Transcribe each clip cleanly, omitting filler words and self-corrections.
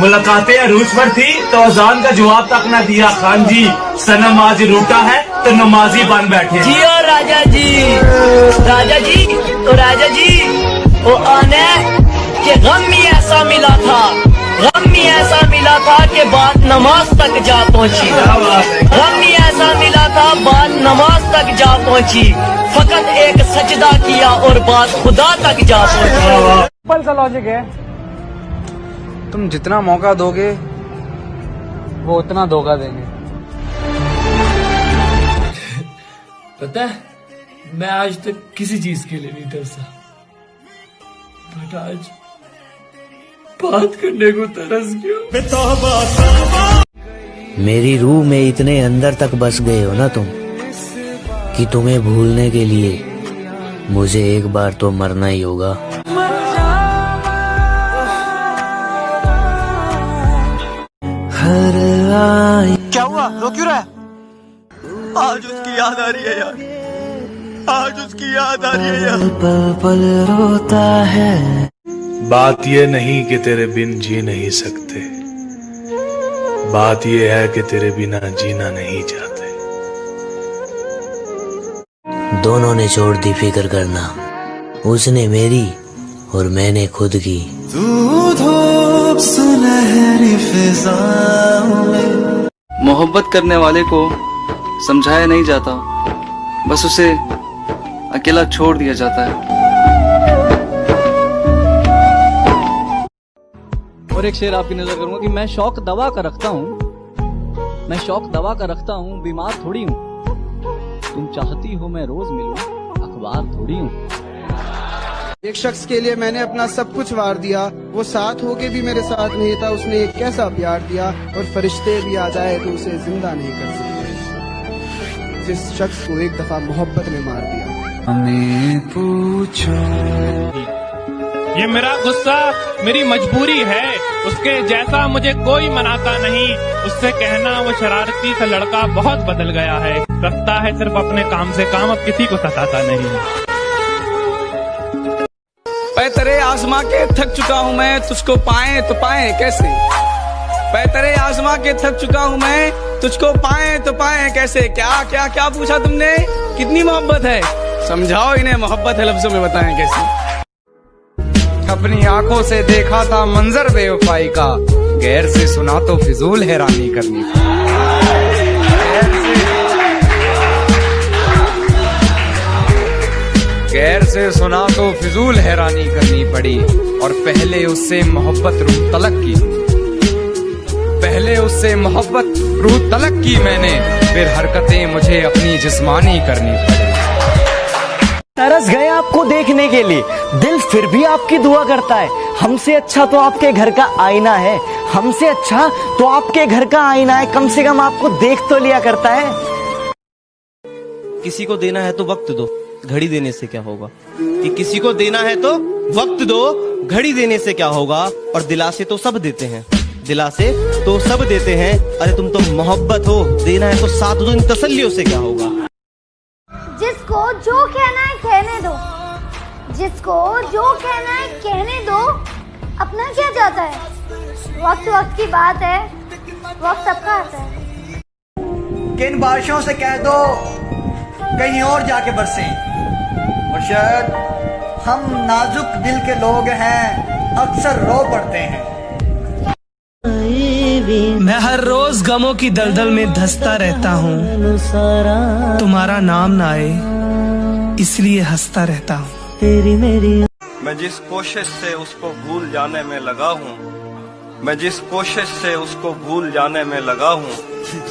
मुलाकातें अरूज पर थी तो अजान का जवाब तक न दिया। खान जी सनम आज रूठा है तो नमाजी बन बैठे। जी और राजा जी, राजा जी तो राजा जी वो आने के गम ही ऐसा मिला था, गम ही ऐसा मिला था कि बात नमाज तक जा पहुंची। गम ही ऐसा मिला था बात नमाज तक जा पहुंची। फकत एक सजदा किया और बात खुदा तक जा पहुंची। सिंपल सा लॉजिक है, तुम जितना मौका दोगे वो उतना धोखा देंगे। पता है मैं आज तक किसी चीज के लिए नहीं तरसा, बट आज बात करने को तरस गया। मेरी रूह में इतने अंदर तक बस गए हो ना तुम कि तुम्हें भूलने के लिए मुझे एक बार तो मरना ही होगा। क्या हुआ, रो क्यों रहा है? आज उसकी याद आ रही है यार, आज उसकी याद आ रही है यार। पल पल रोता है। बात ये नहीं कि तेरे बिन जी नहीं सकते, बात ये है कि तेरे बिना जीना नहीं चाहते। दोनों ने छोड़ दी फिक्र करना, उसने मेरी और मैंने खुद की। तू धूप सुनहरी फिजाओं में। मोहब्बत करने वाले को समझाया नहीं जाता, बस उसे अकेला छोड़ दिया जाता है। और एक शेर आपकी नजर करूंगा कि मैं शौक दवा का रखता हूँ, मैं शौक दवा का रखता हूँ, बीमार थोड़ी हूँ। तुम चाहती हो मैं रोज मिलूं, अखबार थोड़ी हूँ। एक शख्स के लिए मैंने अपना सब कुछ वार दिया, वो साथ होके भी मेरे साथ नहीं था। उसने एक कैसा प्यार दिया, और फरिश्ते भी आ जाए तो उसे जिंदा नहीं कर सकते। जिस शख्स को एक दफा मोहब्बत ने मार दिया। हमें पूछो, ये मेरा गुस्सा मेरी मजबूरी है, उसके जैसा मुझे कोई मनाता नहीं। उससे कहना वो शरारती सा लड़का बहुत बदल गया है, रखता है सिर्फ अपने काम से काम, अब किसी को सताता नहीं। तेरे आजमा के थक चुका हूँ मैं, तुझको पाए तो पाए कैसे। तेरे आजमा के थक चुका हूँ मैं, तुझको पाए तो पाए कैसे। क्या क्या क्या पूछा तुमने, कितनी मोहब्बत है, समझाओ इन्हें मोहब्बत है लफ्जों में बताएं कैसे। अपनी आंखों से देखा था मंजर बेवफाई का, गैर से सुना तो फिजूल हैरानी करनी। गैर से सुना तो फिजूल हैरानी करनी पड़ी, और पहले उससे मोहब्बत रूह तलक की, पहले उससे मोहब्बत रूह तलक की मैंने, फिर हरकतें मुझे अपनी जिस्मानी करनी पड़ी। तरस गए आपको देखने के लिए, दिल फिर भी आपकी दुआ करता है। हमसे अच्छा तो आपके घर का आईना है, हमसे अच्छा तो आपके घर का आईना है, कम से कम आपको देख तो लिया करता है। किसी को देना है तो वक्त दो, घड़ी देने से क्या होगा। कि किसी को देना है तो वक्त दो, घड़ी देने से क्या होगा। और दिलासे तो सब देते हैं, दिलासे तो सब देते हैं। अरे तुम तो मोहब्बत हो, देना है तो साथ दो, इन तसल्लियों से क्या होगा। जिसको जो कहना है कहने दो, जिसको जो कहना है कहने दो, अपना क्या जाता है। वक्त वक्त की बात है, वक्त सबका आता है। किन बारिशों से कह दो कहीं और जाके बरसें, और शायद हम नाजुक दिल के लोग हैं, अक्सर रो पड़ते हैं। मैं हर रोज गमों की दलदल में धंसता रहता हूँ, तुम्हारा नाम ना आए इसलिए हंसता रहता हूँ। तेरी मेरी मैं जिस कोशिश से उसको भूल जाने में लगा हूँ, मैं जिस कोशिश से उसको भूल जाने में लगा हूँ,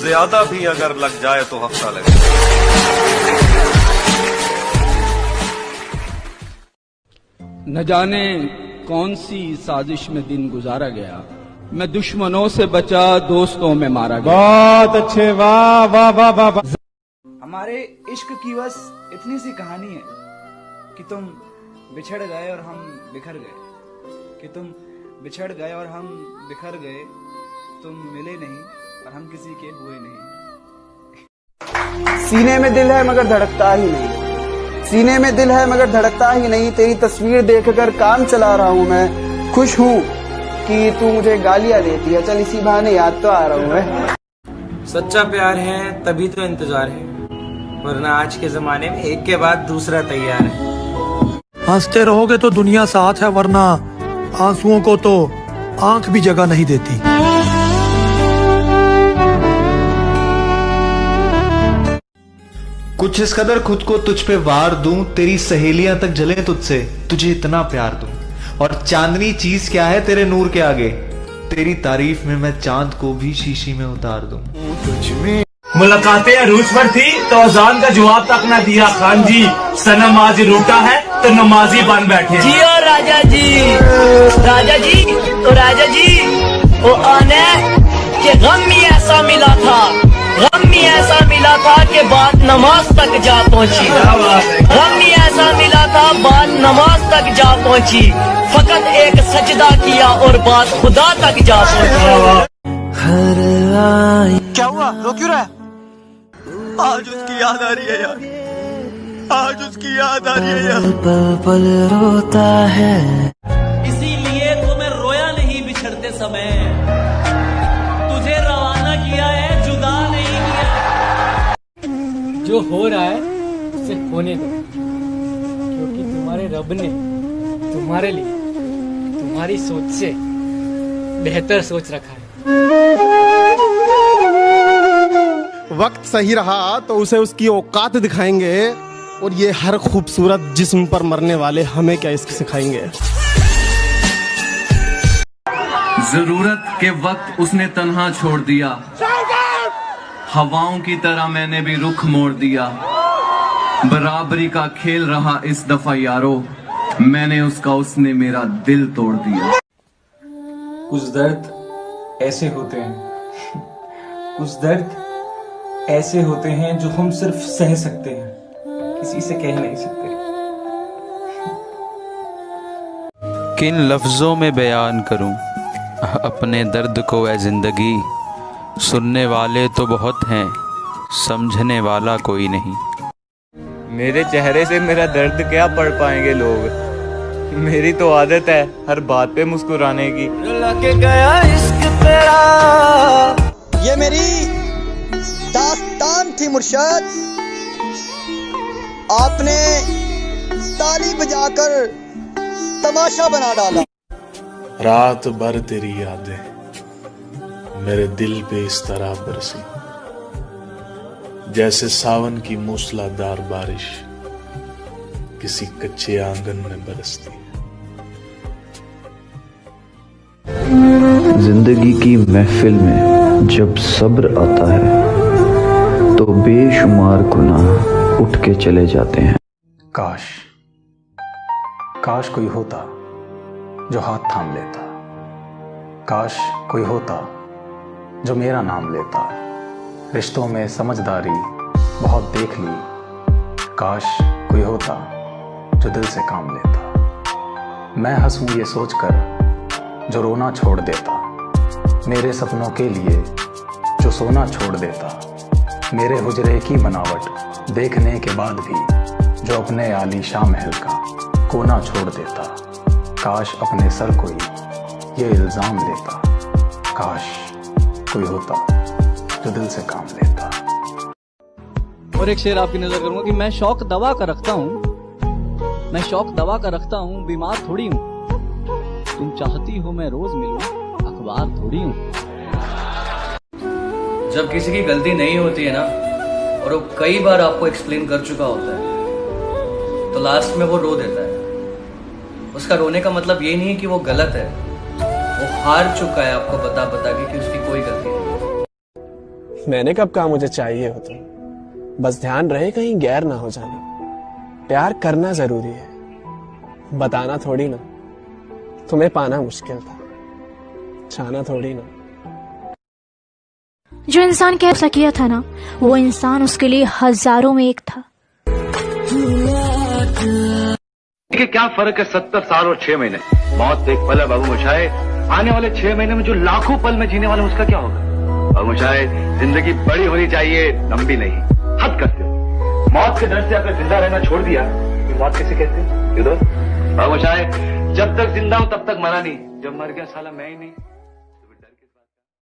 ज्यादा भी अगर लग जाए तो हफ्ता लगे। न जाने कौन सी साजिश में दिन गुजारा गया, मैं दुश्मनों से बचा दोस्तों में मारा गया। बहुत अच्छे, वाह वाह वाह वाह वाह। हमारे इश्क की बस इतनी सी कहानी है कि तुम बिछड़ गए और हम बिखर गए, कि तुम बिछड़ गए और हम बिखर गए, तुम मिले नहीं और हम किसी के हुए नहीं। सीने में दिल है मगर धड़कता ही नहीं, सीने में दिल है मगर धड़कता ही नहीं। तेरी तस्वीर देखकर काम चला रहा हूँ मैं, खुश हूँ कि तू मुझे गालियां देती है, चल इसी बहाने याद तो आ रहा हूँ मैं। सच्चा प्यार है तभी तो इंतजार है, वरना आज के जमाने में एक के बाद दूसरा तैयार है। हंसते रहोगे तो दुनिया साथ है, वरना आंसुओं को तो आंख भी जगह नहीं देती। कुछ इस कदर खुद को तुझ पे वार दूं, तेरी सहेलियां तक जले तुझसे, तुझे इतना प्यार दूं। और चांदनी चीज क्या है तेरे नूर के आगे, तेरी तारीफ में मैं चांद को भी शीशी में उतार दूं। मुलाकातें अरूज पर थी तो अजान का जवाब तक न दिया खान जी, सनम आज रूठा है तो नमाजी बन बैठे। जी और राजा जी, राजा जी तो राजा जी, वो आने के गम में ऐसा मिला था, गम में ऐसा मिला था कि बात नमाज तक जा पहुंची। गम में ऐसा मिला था बात नमाज तक जा पहुंची, फकत एक सजदा किया और बात खुदा तक जा पहुंची। क्या हुआ, रो क्यों रहा है? आज उसकी याद आ रही है यार, आज उसकी याद आ रही है यार। पल पल रोता है, इसीलिए तो मैं रोया नहीं बिछड़ते समय, तुझे रवाना किया है जुदा नहीं किया। जो हो रहा है उसे होने दो, क्योंकि तुम्हारे रब ने तुम्हारे लिए तुम्हारी सोच से बेहतर सोच रखा है। वक्त सही रहा तो उसे उसकी औकात दिखाएंगे, और ये हर खूबसूरत जिस्म पर मरने वाले हमें क्या इश्क सिखाएंगे। जरूरत के वक्त उसने तन्हा छोड़ दिया, हवाओं की तरह मैंने भी रुख मोड़ दिया। बराबरी का खेल रहा इस दफा यारो, मैंने उसका उसने मेरा दिल तोड़ दिया। कुछ दर्द ऐसे होते हैं, कुछ दर्द ऐसे होते हैं जो हम सिर्फ सह सकते हैं, किसी से कह नहीं सकते। किन लफ्जों में बयान करूं अपने दर्द को ऐ जिंदगी, सुनने वाले तो बहुत हैं, समझने वाला कोई नहीं। मेरे चेहरे से मेरा दर्द क्या पढ़ पाएंगे लोग, मेरी तो आदत है हर बात पे मुस्कुराने की। के गया इश्क तेरा, ये मेरी दास्तान थी मुर्शद, आपने ताली बजाकर तमाशा बना डाला। रात भर तेरी यादें मेरे दिल पे इस तरह बरसी, जैसे सावन की मूसलाधार बारिश किसी कच्चे आंगन में बरसती। जिंदगी की महफिल में जब सब्र आता है तो बेशुमार गुनाह उठ के चले जाते हैं। काश काश कोई होता जो हाथ थाम लेता, काश कोई होता जो मेरा नाम लेता। रिश्तों में समझदारी बहुत देख ली, काश कोई होता जो दिल से काम लेता। मैं हंसूं ये सोचकर जो रोना छोड़ देता, मेरे सपनों के लिए जो सोना छोड़ देता। मेरे हुजरे की बनावट देखने के बाद भी जो अपने आलीशान महल का कोना छोड़ देता। काश अपने सर कोई ये इल्जाम लेता, काश कोई होता जो दिल से काम लेता। और एक शेर आपकी नजर करूंगा कि मैं शौक दवा का रखता हूँ, मैं शौक दवा का रखता हूँ, बीमार थोड़ी हूँ। तुम चाहती हो मैं रोज मिलूं, अखबार थोड़ी हूँ। जब किसी की गलती नहीं होती है ना, और वो कई बार आपको एक्सप्लेन कर चुका होता है, तो लास्ट में वो रो देता है। उसका रोने का मतलब ये नहीं है कि वो गलत है, वो हार चुका है आपको बता बता के कि उसकी कोई गलती नहीं। मैंने कब कहा मुझे चाहिए हो तुम, बस ध्यान रहे कहीं गैर ना हो जाना। प्यार करना जरूरी है, बताना थोड़ी ना। तुम्हें पाना मुश्किल था, चाहना थोड़ी ना। जो इंसान कह सकिया था ना, वो इंसान उसके लिए हजारों में एक था। क्या फर्क है 70 साल और 6 महीने। मौत एक पल है बाबू मोशाए, आने वाले 6 महीने में जो लाखों पल में जीने वाले उसका क्या होगा। बाबू मोशाए, जिंदगी बड़ी होनी चाहिए, लंबी नहीं। हद करते हो, मौत के डर से अगर जिंदा रहना छोड़ दिया तो मौत कैसे कहते हो। बाबू मोशाए, जब तक जिंदा हूं तब तक मरा नहीं, जब मर गया साला मैं ही नहीं।